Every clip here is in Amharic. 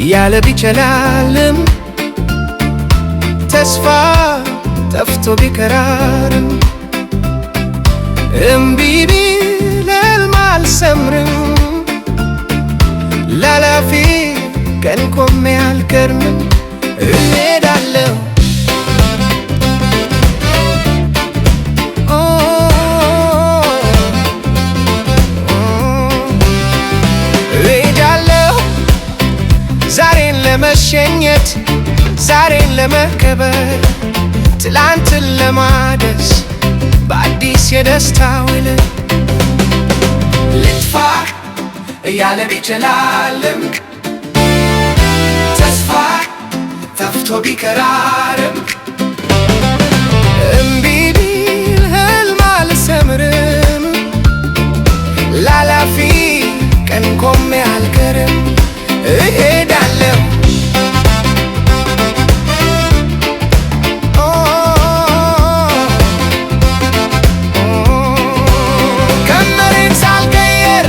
ያለ ቢጨላልም ተስፋ ጠፍቶ ቢከራርም እምቢ ቢል ሕልም አልሰምርም ላላፊ ቀን ቆሜ አልከርምም እሄዳለሁ ዛሬን ለመሸኘት ዛሬን ለመከበር ትላንትን ለማደስ በአዲስ የደስታ ውል ልጥፋ እያለ ቢጨላልም ተስፋ ጠፍቶ ቢከራርም እምቢ ቢል ሕልም አልሰምርም ላላፊ ቀን ቆሜ አልቀርም እሄዳለሁ ከመሬት ሳልቀየር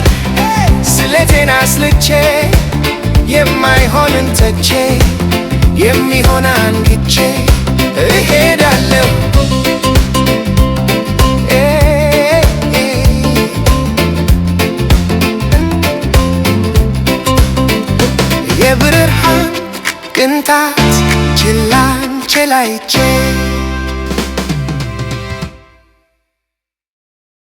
ስለቴን አስልቼ የማይሆንን ተቼ የሚሆን አንግቼ እሄዳለሁ የብርሃን ቅንጣት ችላንችላይቼ